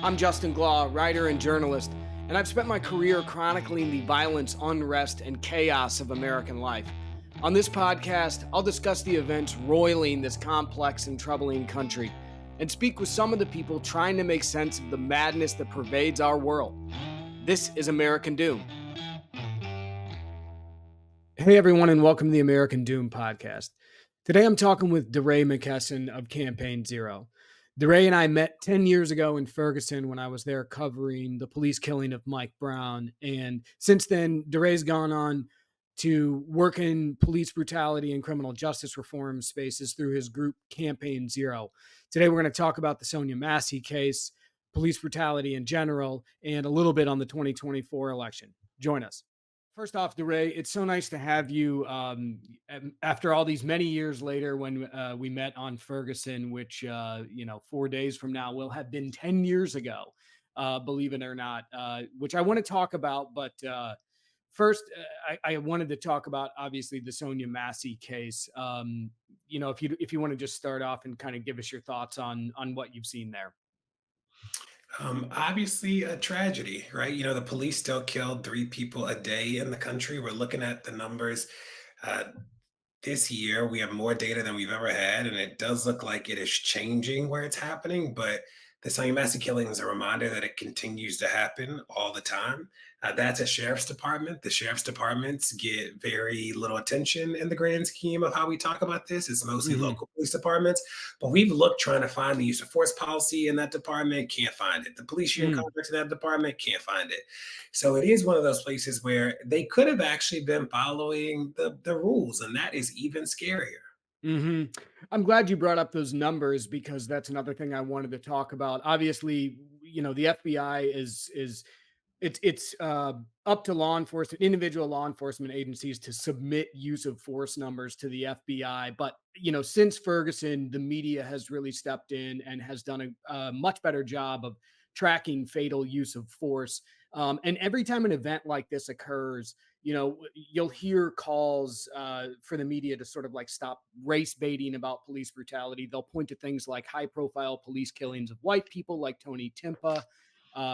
I'm Justin Glaw, writer and journalist, and I've spent my career chronicling the violence, unrest, and chaos of American life. On this podcast, I'll discuss the events roiling this complex and troubling country and speak with some of the people trying to make sense of the madness that pervades our world. This is American Doom. Hey, everyone, and welcome to the American Doom podcast. Today, I'm talking with DeRay McKesson of Campaign Zero. DeRay and I met 10 years ago in Ferguson when I was there covering the police killing of Mike Brown. And since then, DeRay's gone on to work in police brutality and criminal justice reform spaces through his group Campaign Zero. Today, we're going to talk about the Sonya Massey case, police brutality in general, and a little bit on the 2024 election. Join us. First off, DeRay, it's so nice to have you after all these many years later when we met on Ferguson, which, 4 days from now will have been 10 years ago, believe it or not, which I want to talk about. But first, I wanted to talk about, obviously, the Sonya Massey case. If you want to just start off and kind of give us your thoughts on what you've seen there. Obviously, a tragedy, right? The police still killed 3 people a day in the country. We're looking at the numbers. Uh, this year, we have more data than we've ever had, and it does look like it is changing where it's happening. But the Sonya Massey killing is a reminder that it continues to happen all the time. That's a sheriff's department. The sheriff's departments get very little attention in the grand scheme of how we talk about this. It's mostly Mhm. local police departments, but we've looked trying to find the use of force policy in that department, can't find it. The police union Mm. contracts in that department, can't find it. So it is one of those places where they could have actually been following the rules, and that is even scarier. Mhm. I'm glad you brought up those numbers because that's another thing I wanted to talk about. Obviously, the FBI is it's up to law enforcement, individual law enforcement agencies to submit use of force numbers to the FBI. But since Ferguson, the media has really stepped in and has done a much better job of tracking fatal use of force. And every time an event like this occurs, you'll hear calls for the media to sort of like stop race baiting about police brutality. They'll point to things like high profile police killings of white people like Tony Timpa,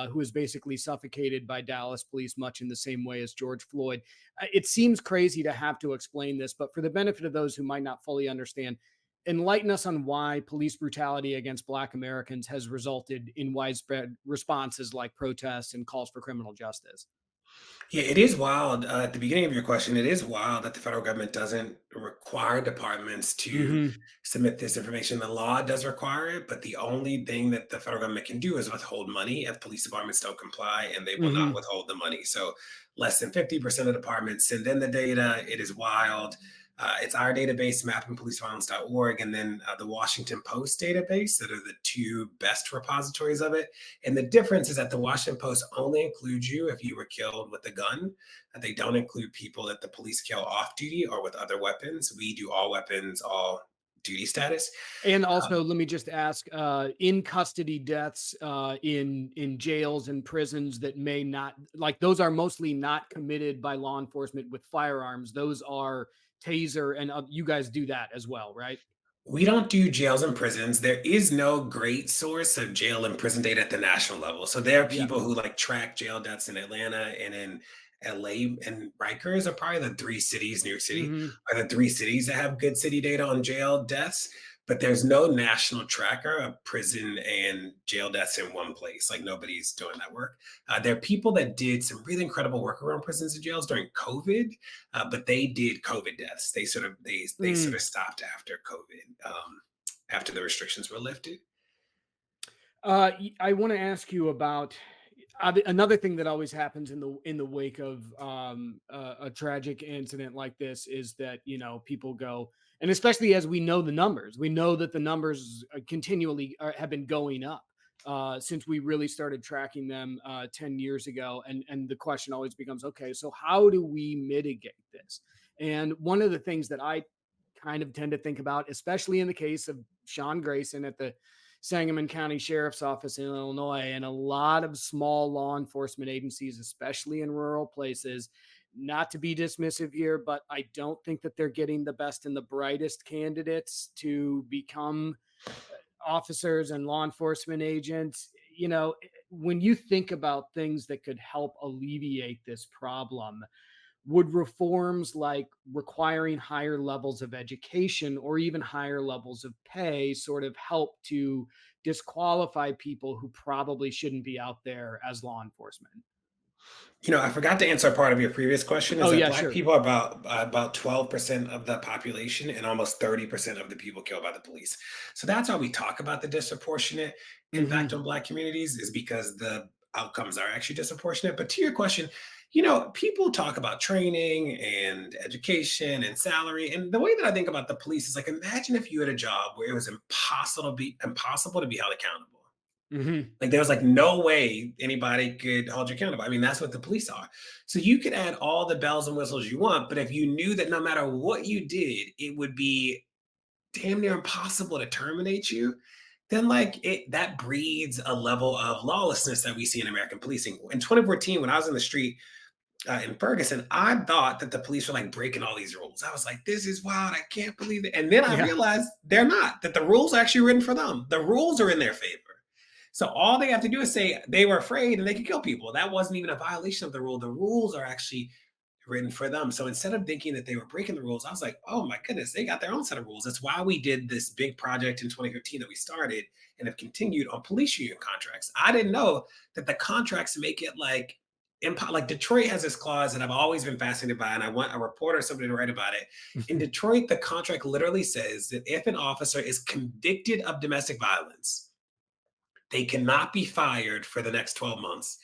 who was basically suffocated by Dallas police, much in the same way as George Floyd. It seems crazy to have to explain this, but for the benefit of those who might not fully understand, enlighten us on why police brutality against Black Americans has resulted in widespread responses like protests and calls for criminal justice. Yeah, it is wild. At the beginning of your question, it is wild that the federal government doesn't require departments to Hmm. submit this information. The law does require it, but the only thing that the federal government can do is withhold money if police departments don't comply, and they will not Hmm. withhold the money. So less than 50% of departments send in the data. It is wild. It's our database, mappingpoliceviolence.org, and then the Washington Post database that are the two best repositories of it. And the difference is that the Washington Post only includes you if you were killed with a gun. They don't include people that the police kill off duty or with other weapons. We do all weapons, all duty status. And also, let me just ask: in custody deaths, in jails and prisons that may not, like, those are mostly not committed by law enforcement with firearms. Those are taser, and you guys do that as well, right? We don't do jails and prisons. There is no great source of jail and prison data at the national level. So there are Yeah. people who like track jail deaths in Atlanta and in LA, and Rikers are probably the 3 cities, New York City Hmm. are the 3 cities that have good city data on jail deaths. But there's no national tracker of prison and jail deaths in one place. Like nobody's doing that work. There are people that did some really incredible work around prisons and jails during COVID, but they did COVID deaths. They sort of stopped after COVID, after the restrictions were lifted. I want to ask you about another thing that always happens in the wake of a tragic incident like this is that people go, and especially as we know the numbers, we know that the numbers continually have been going up since we really started tracking them 10 years ago, and the question always becomes, okay, so how do we mitigate this? And one of the things that I kind of tend to think about, especially in the case of Sean Grayson at the Sangamon County Sheriff's Office in Illinois, and a lot of small law enforcement agencies, especially in rural places. Not to be dismissive here, but I don't think that they're getting the best and the brightest candidates to become officers and law enforcement agents. when you think about things that could help alleviate this problem, would reforms like requiring higher levels of education or even higher levels of pay sort of help to disqualify people who probably shouldn't be out there as law enforcement? I forgot to answer part of your previous question is Oh, that yeah, Black sure. people are about 12% of the population and almost 30% of the people killed by the police. So that's why we talk about the disproportionate impact Hmm. on Black communities is because the outcomes are actually disproportionate. But to your question, people talk about training and education and salary. And the way that I think about the police is like, imagine if you had a job where it was impossible to be held accountable. Hmm. Like there was like no way anybody could hold you accountable. I mean, that's what the police are. So you could add all the bells and whistles you want, but if you knew that no matter what you did, it would be damn near impossible to terminate you, then like that breeds a level of lawlessness that we see in American policing. In 2014, when I was in the street in Ferguson, I thought that the police were like breaking all these rules. I was like, this is wild. I can't believe it. And then I Yeah. realized they're not, that the rules are actually written for them. The rules are in their favor. So all they have to do is say they were afraid and they could kill people. That wasn't even a violation of the rule. The rules are actually written for them. So instead of thinking that they were breaking the rules, I was like, oh my goodness, they got their own set of rules. That's why we did this big project in 2015 that we started and have continued on police union contracts. I didn't know that the contracts make it like Detroit has this clause that I've always been fascinated by, and I want a reporter or somebody to write about it. In Detroit, the contract literally says that if an officer is convicted of domestic violence, they cannot be fired for the next 12 months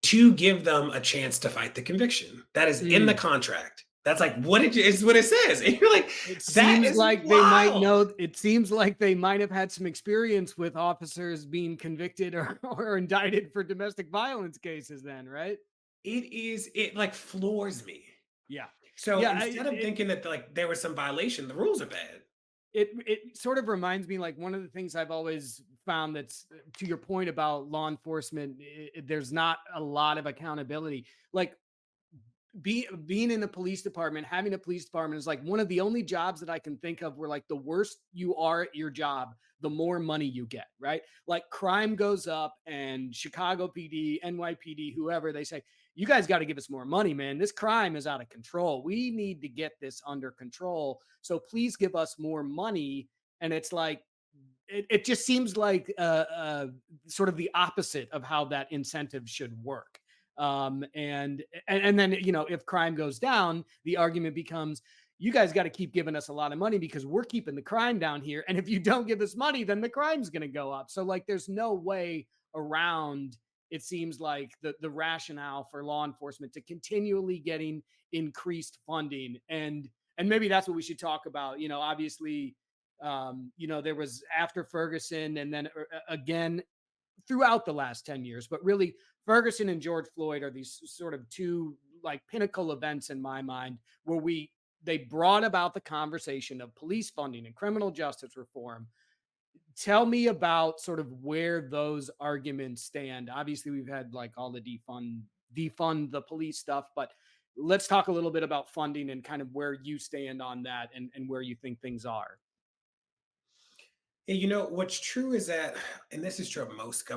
to give them a chance to fight the conviction. That is in the Mm. contract. That's like what it is what it says. And you're like, It that seems is like they might wild. know. It seems like they might have had some experience with officers being convicted or indicted for domestic violence cases then, right? It like floors me. Yeah. So Yeah, instead of thinking that like there was some violation, the rules are bad. it sort of reminds me, like, one of the things I've always found that's to your point about law enforcement, there's not a lot of accountability. Like, being in the police department, having a police department is like one of the only jobs that I can think of where, like, the worse you are at your job, the more money you get, right? Like, crime goes up and Chicago PD, NYPD, whoever, they say, you guys got to give us more money, man. This crime is out of control. We need to get this under control. So please give us more money. And it's like, it just seems like sort of the opposite of how that incentive should work. And then, if crime goes down, the argument becomes, you guys got to keep giving us a lot of money because we're keeping the crime down here, and if you don't give us money, then the crime's going to go up. So, like, there's no way around, it seems like, the rationale for law enforcement to continually getting increased funding. And maybe that's what we should talk about. Obviously, there was after Ferguson, and then again throughout the last 10 years, but really Ferguson and George Floyd are these sort of two, like, pinnacle events in my mind, where they brought about the conversation of police funding and criminal justice reform. Tell me about sort of where those arguments stand. Obviously, we've had, like, all the defund the police stuff, but let's talk a little bit about funding and kind of where you stand on that, and where you think things are. And what's true is that, and this is true of most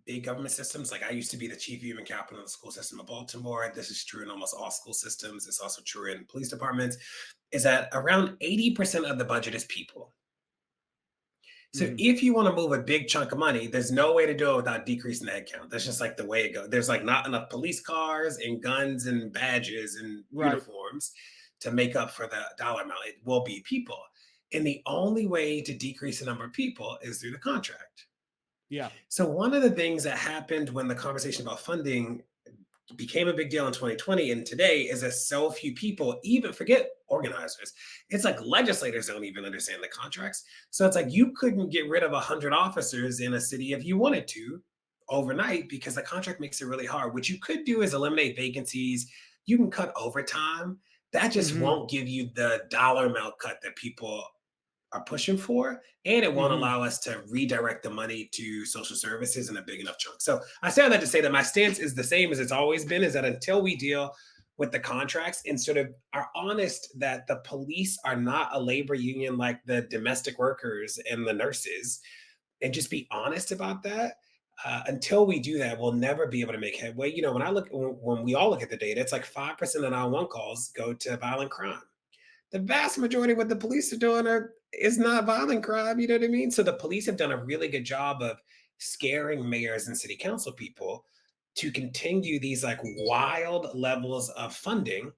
big government systems. Like I used to be the chief human capital of the school system of Baltimore. This is true in almost all school systems. It's also true in police departments. Is that around 80% of the budget is people. So Mhm. if you want to move a big chunk of money, there's no way to do it without decreasing the headcount. That's just like the way it goes. There's like not enough police cars and guns and badges and Right. uniforms to make up for the dollar amount. It will be people. And the only way to decrease the number of people is through the contract. Yeah. So one of the things that happened when the conversation about funding became a big deal in 2020 and today is that so few people even forget organizers. It's like legislators don't even understand the contracts. So it's like you couldn't get rid of 100 officers in a city if you wanted to overnight because the contract makes it really hard. What you could do is eliminate vacancies. You can cut overtime. That just Mhm. won't give you the dollar amount cut that people are pushing for, and it won't Mhm. allow us to redirect the money to social services in a big enough chunk. So I say all that to say that my stance is the same as it's always been: is that until we deal with the contracts and sort of are honest that the police are not a labor union like the domestic workers and the nurses, and just be honest about that, Until we do that, we'll never be able to make headway. When when we all look at the data, it's like 5% of 911 calls go to violent crime. The vast majority of what the police are doing is not violent crime. You know what I mean? So the police have done a really good job of scaring mayors and city council people to continue these like wild levels of funding,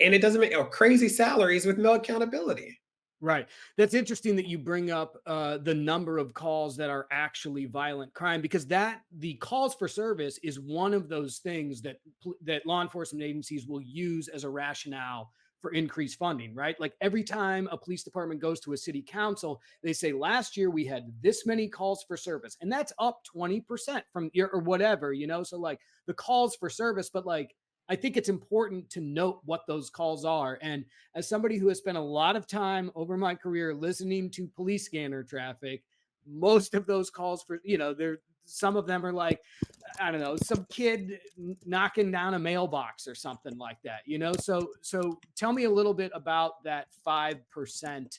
and it doesn't make or crazy salaries with no accountability. Right. That's interesting that you bring up the number of calls that are actually violent crime, because that the calls for service is one of those things that that law enforcement agencies will use as a rationale for increased funding. Right. Like every time a police department goes to a city council, they say last year we had this many calls for service, and that's up 20% from year or whatever. So like the calls for service, but like I think it's important to note what those calls are. And as somebody who has spent a lot of time over my career listening to police scanner traffic, most of those calls for, there, some of them are like, I don't know, some kid knocking down a mailbox or something like that, So tell me a little bit about that 5%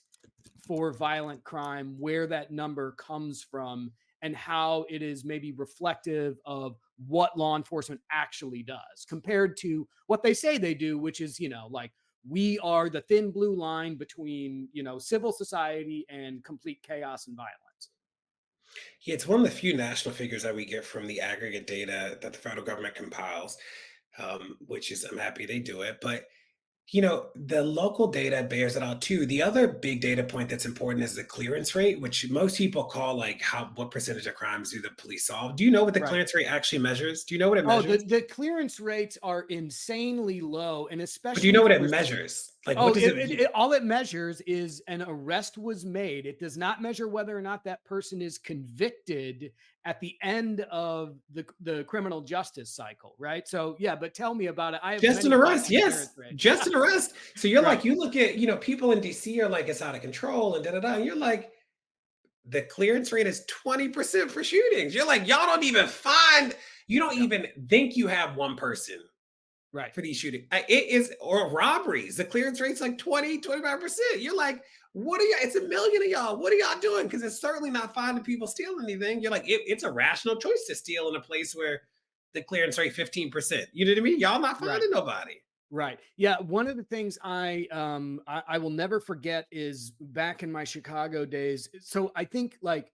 for violent crime, where that number comes from, and how it is maybe reflective of what law enforcement actually does compared to what they say they do, which is, like we are the thin blue line between, civil society and complete chaos and violence. Yeah, it's one of the few national figures that we get from the aggregate data that the federal government compiles, which is I'm happy they do it. But the local data bears it out too. The other big data point that's important is the clearance rate, which most people call like what percentage of crimes do the police solve? Do you know what the Right. clearance rate actually measures? Do you know what it Oh, the, measures? the clearance rates are insanely low. And But do you especially know what it for measures? Like what Oh, does it all it measures is an arrest was made. It does not measure whether or not that person is convicted at the end of the criminal justice cycle, right? So, yeah, but tell me about it. I have just an many thoughts arrest? on clearance Yes. rates. Just an arrest. So you're Right. like, you look at, people in DC are like it's out of control and da da da. And you're like, the clearance rate is 20% for shootings. You're like, y'all don't even you don't Yeah. even think you have one person Right. for these shootings. It is, or robberies. The clearance rate's like 20, 25%. You're like, what are y'all? It's a million of y'all. What are y'all doing? Because it's certainly not finding people stealing anything. You're like, it's a rational choice to steal in a place where the clearance rate 15%. You know what I mean? Y'all not Right. finding nobody. Right. Yeah. One of the things I will never forget is back in my Chicago days. So I think like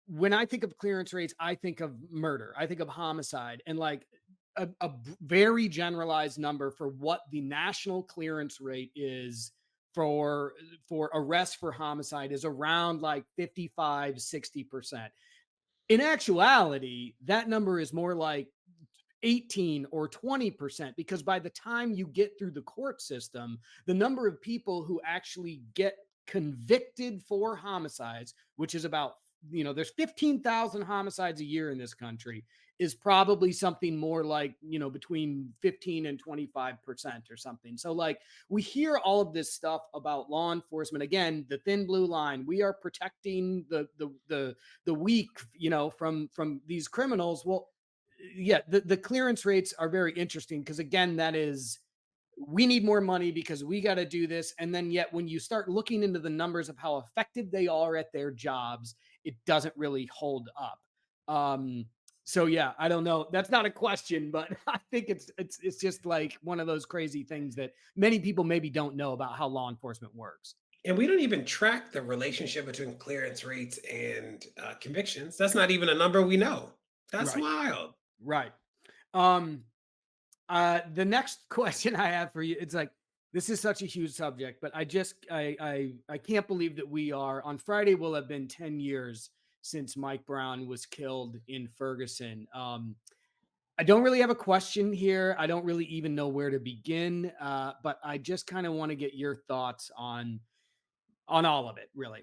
when I think of clearance rates, I think of murder, I think of homicide, and like very generalized number for what the national clearance rate is for arrests for homicide is around like 55-60%. In actuality, that number is more like 18 or 20%, because by the time you get through the court system, the number of people who actually get convicted for homicides, which is about, there's 15,000 homicides a year in this country, is probably something more like, between 15 and 25% or something. So like we hear all of this stuff about law enforcement, again, the thin blue line, we are protecting the weak, from these criminals. Well, yeah, the clearance rates are very interesting because again, that is, we need more money because we got to do this. And then yet when you start looking into the numbers of how effective they are at their jobs, it doesn't really hold up. Um, so yeah, I don't know. That's not a question, but I think it's just like one of those crazy things that many people maybe don't know about how law enforcement works. And we don't even track the relationship between clearance rates and convictions. That's not even a number we know. That's Right. wild. Right. Um, the next question I have for you, it's like this is such a huge subject, but I can't believe that we are on Friday will have been 10 years since Mike Brown was killed in Ferguson. I don't really have a question here. I don't really even know where to begin, but I just kind of want to get your thoughts on all of it, really.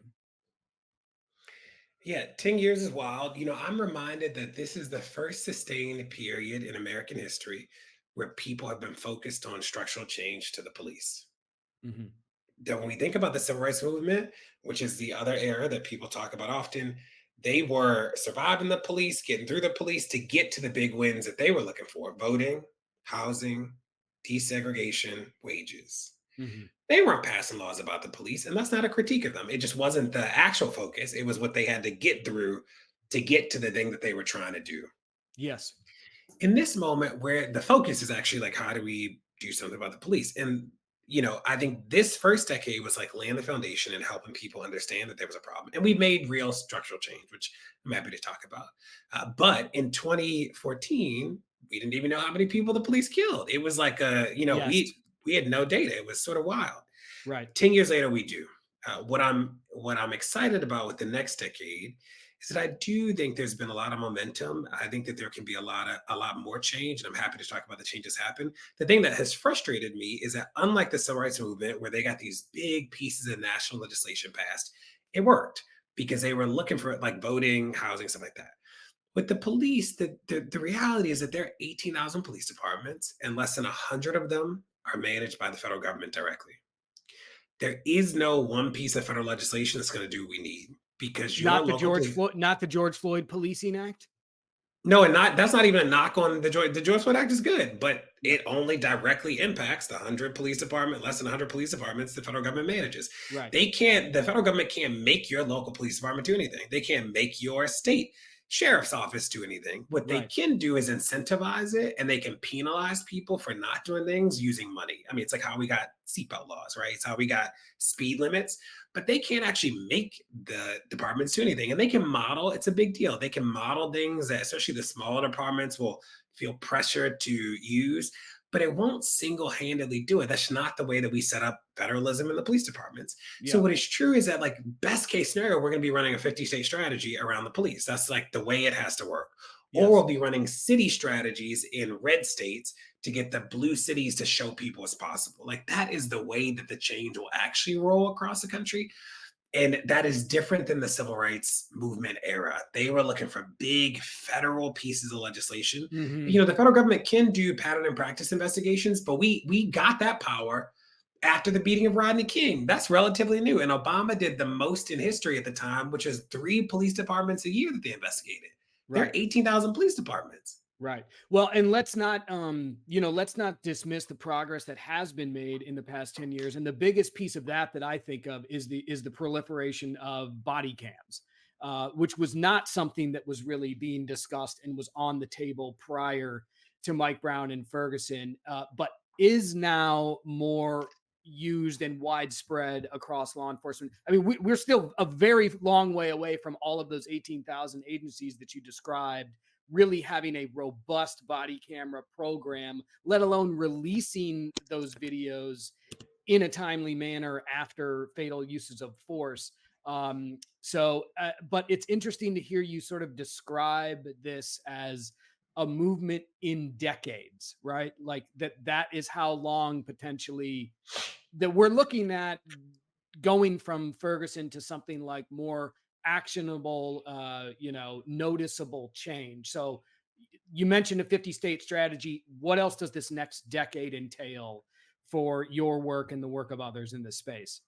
Yeah, 10 years is wild. I'm reminded that this is the first sustained period in American history where people have been focused on structural change to the police. Hmm. That when we think about the civil rights movement, which is the other era that people talk about often, they were surviving the police, getting through the police to get to the big wins that they were looking for: voting, housing, desegregation, wages. Hmm. They weren't passing laws about the police, and that's not a critique of them. It just wasn't the actual focus. It was what they had to get through to get to the thing that they were trying to do. Yes. In this moment where the focus is actually like, how do we do something about the police? And I think this first decade was like laying the foundation and helping people understand that there was a problem, and we made real structural change, which I'm happy to talk about. But in 2014, we didn't even know how many people the police killed. It was like Yes. we had no data. It was sort of wild. Right. 10 years later, we do. What I'm excited about with the next decade is that I do think there's been a lot of momentum. I think that there can be a lot more change, and I'm happy to talk about the changes happen. The thing that has frustrated me is that unlike the civil rights movement, where they got these big pieces of national legislation passed, it worked because they were looking for like voting, housing, stuff like that. With the police, the reality is that there are 18,000 police departments, and less than 100 of them are managed by the federal government directly. There is no one piece of federal legislation that's going to do what we need because your local police. Not the George Floyd Policing Act. No, and not that's not even a knock on the George Floyd Act is good, but Yeah. it only directly impacts the 100 police department, less than 100 police departments the federal government manages. Right. The federal government can't make your local police department do anything. They can't make your state sheriff's office do anything. What they Right. can do is incentivize it, and they can penalize people for not doing things using money. I mean, it's like how we got seatbelt laws, right? It's how we got speed limits, but they can't actually make the departments do anything. And they can model, it's a big deal. They can model things that, especially the smaller departments, will feel pressured to use, but it won't single handedly do it. That's not the way that we set up federalism in the police departments. So, Yeah. what is true is that, like, best case scenario, we're going to be running a 50-state strategy around the police. That's like the way it has to work. Or Yes. we'll be running city strategies in red states to get the blue cities to show people it's possible. Like, that is the way that the change will actually roll across the country. And that is different than the civil rights movement era. They were looking for big federal pieces of legislation. Hmm. The federal government can do pattern and practice investigations, but we got that power after the beating of Rodney King. That's relatively new. And Obama did the most in history at the time, which is 3 police departments a year that they investigated. There are Right. 18,000 police departments. Right. Well, and let's not dismiss the progress that has been made in the past 10 years. And the biggest piece of that I think of is the proliferation of body cams, which was not something that was really being discussed and was on the table prior to Mike Brown and Ferguson, but is now more used and widespread across law enforcement. I mean, we're still a very long way away from all of those 18,000 agencies that you described really having a robust body camera program, let alone releasing those videos in a timely manner after fatal uses of force. But it's interesting to hear you sort of describe this as a movement in decades, right? Like that is how long potentially that we're looking at going from Ferguson to something like more actionable, noticeable change. So you mentioned a 50 state strategy. What else does this next decade entail for your work and the work of others in this space?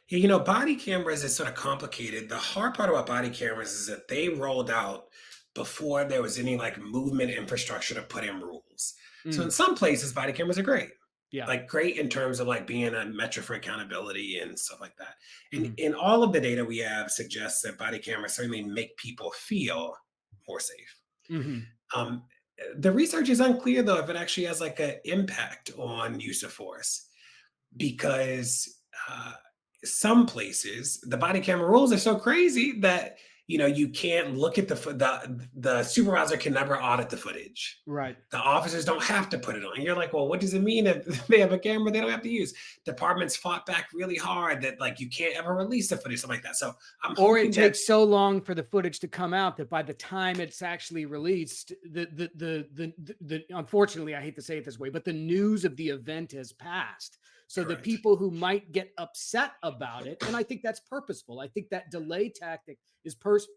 Yeah, body cameras is sort of complicated. The hard part about body cameras is that they rolled out before there was any like movement infrastructure to put in rules. So in Mm, some places, body cameras are great. yeah. Like great in terms of like being a metric for accountability and stuff like that. And Mhm. in all of the data we have suggests that body cameras certainly make people feel more safe. Mhm. Um, the research is unclear though if it actually has like an impact on use of force because some places the body camera rules are so crazy that you can't look at the supervisor can never audit the footage. Right. The officers don't have to put it on. You're like, well, what does it mean if they have a camera they don't have to use? Departments fought back really hard that like you can't ever release the footage, something like that. So I'm Or it hoping that. takes so long for the footage to come out that by the time it's actually released, the unfortunately, I hate to say it this way, but the news of the event has passed. So the Correct. people who might get upset about it, and I think that's purposeful. I think that delay tactic is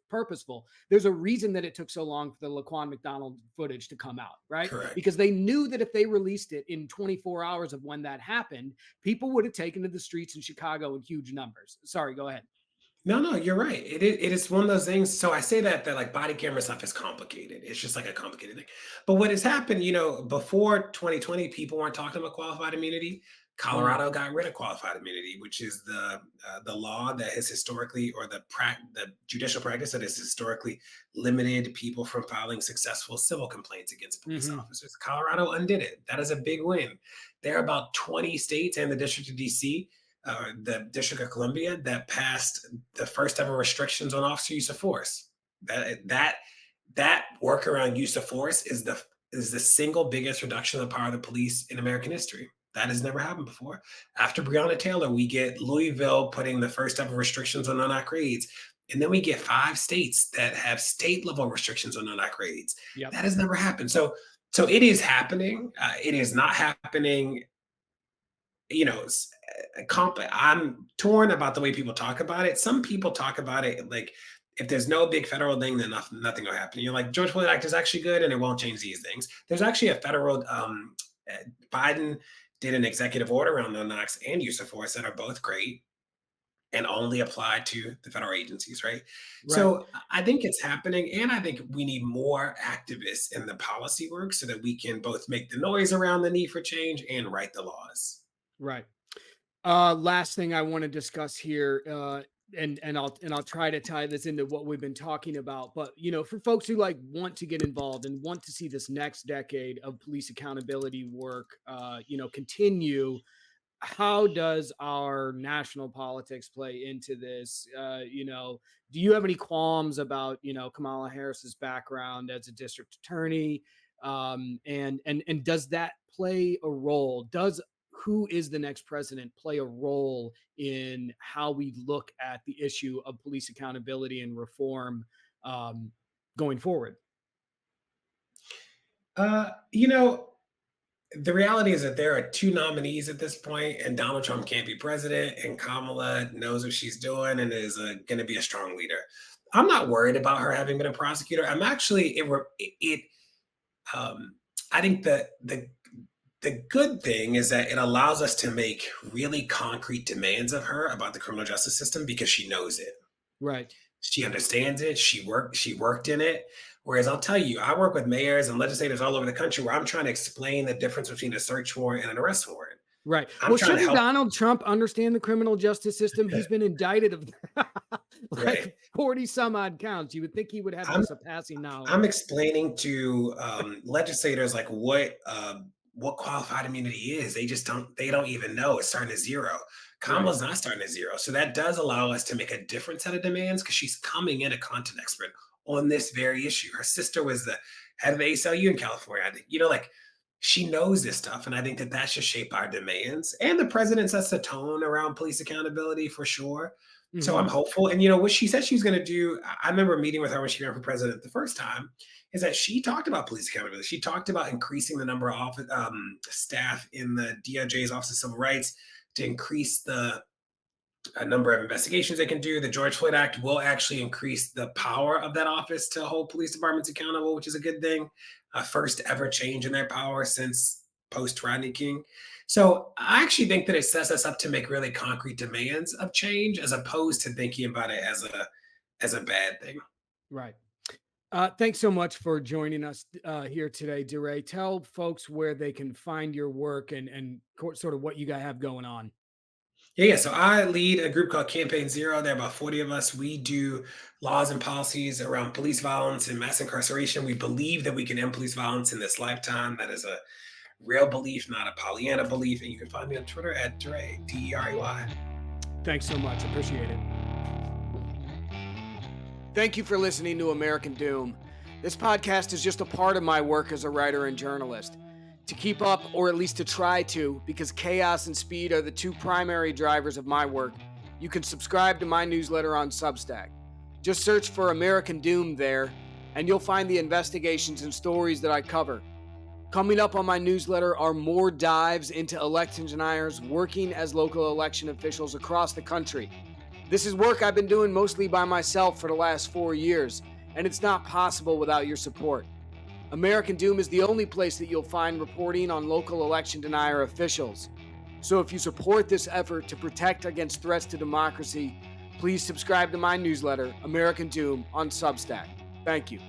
purposeful. There's a reason that it took so long for the Laquan McDonald footage to come out, right? Correct. Because they knew that if they released it in 24 hours of when that happened, people would have taken to the streets in Chicago in huge numbers. Sorry, go ahead. No, no, you're right. It is one of those things. So I say that like body camera stuff is complicated. It's just like a complicated thing. But what has happened, before 2020, people weren't talking about qualified immunity. Mm. Colorado got rid of qualified immunity, which is the law that has historically, or the judicial practice that has historically limited people from filing successful civil complaints against police Hmm. officers. Colorado undid it. That is a big win. There are about 20 states and the District of DC, the District of Columbia, that passed the first ever restrictions on officer use of force. That work around use of force is the single biggest reduction of the power of the police in American history. That has never happened before. After Breonna Taylor, we get Louisville putting the first ever restrictions on non-act raids. And then we get 5 states that have state level restrictions on non-act raids. Yep. That has never happened. So it is happening. It is not happening, you know, I'm torn about the way people talk about it. Some people talk about it like if there's no big federal thing, then nothing will happen. You're like, George Floyd Act is actually good and it won't change these things. There's actually a federal, Biden did an executive order around no knocks and use of force that are both great and only apply to the federal agencies, right? Right. So I think it's happening. And I think we need more activists in the policy work so that we can both make the noise around the need for change and write the laws. Right. Last thing I want to discuss here, and I'll try to tie this into what we've been talking about. But for folks who like want to get involved and want to see this next decade of police accountability work, continue. How does our national politics play into this? Do you have any qualms about Kamala Harris's background as a district attorney? And does that play a role? Does who is the next president play a role in how we look at the issue of police accountability and reform um, going forward? You know, the reality is that there are 2 nominees at this point, and Donald Trump can't be president, and Kamala knows what she's doing and is going to be a strong leader. I'm not worried about her having been a prosecutor. I'm actually um, I think the good thing is that it allows us to make really concrete demands of her about the criminal justice system because she knows it. Right. She understands it. She worked in it. Whereas I'll tell you, I work with mayors and legislators all over the country where I'm trying to explain the difference between a search warrant and an arrest warrant. Right. I'm Well, trying to shouldn't help. Donald Trump understand the criminal justice system? He's been indicted of Right. like 40 some odd counts. You would think he would have I'm just a passing I'm knowledge. explaining to legislators like what qualified immunity is. They don't even know. It's starting at zero. Right. Kamala's not starting at zero. So that does allow us to make a different set of demands because she's coming in a content expert on this very issue. Her sister was the head of the ACLU in California. I think, like she knows this stuff. And I think that should shape our demands. And the president sets the tone around police accountability for sure. So I'm Hmm. hopeful. And what she said she was going to do, I remember meeting with her when she ran for president the first time, is that she talked about police accountability. She talked about increasing the number of staff in the DOJ's Office of Civil Rights to increase the number of investigations they can do. The George Floyd Act will actually increase the power of that office to hold police departments accountable, which is a good thing. First ever change in their power since post Rodney King. So I actually think that it sets us up to make really concrete demands of change as opposed to thinking about it as a bad thing. Right. Thanks so much for joining us here today, DeRay. Tell folks where they can find your work and sort of what you guys have going on. Yeah. So I lead a group called Campaign Zero. There are about 40 of us. We do laws and policies around police violence and mass incarceration. We believe that we can end police violence in this lifetime. That is a real belief, not a Pollyanna belief. And you can find me on Twitter at Deray, Derey. Thanks so much. Appreciate it. Thank you for listening to American Doom. This podcast is just a part of my work as a writer and journalist. To keep up, or at least to try to, because chaos and speed are the 2 primary drivers of my work, you can subscribe to my newsletter on Substack. Just search for American Doom there, and you'll find the investigations and stories that I cover. Coming up on my newsletter are more dives into election deniers working as local election officials across the country. This is work I've been doing mostly by myself for the last 4 years, and it's not possible without your support. American Doom is the only place that you'll find reporting on local election denier officials. So if you support this effort to protect against threats to democracy, please subscribe to my newsletter, American Doom, on Substack. Thank you.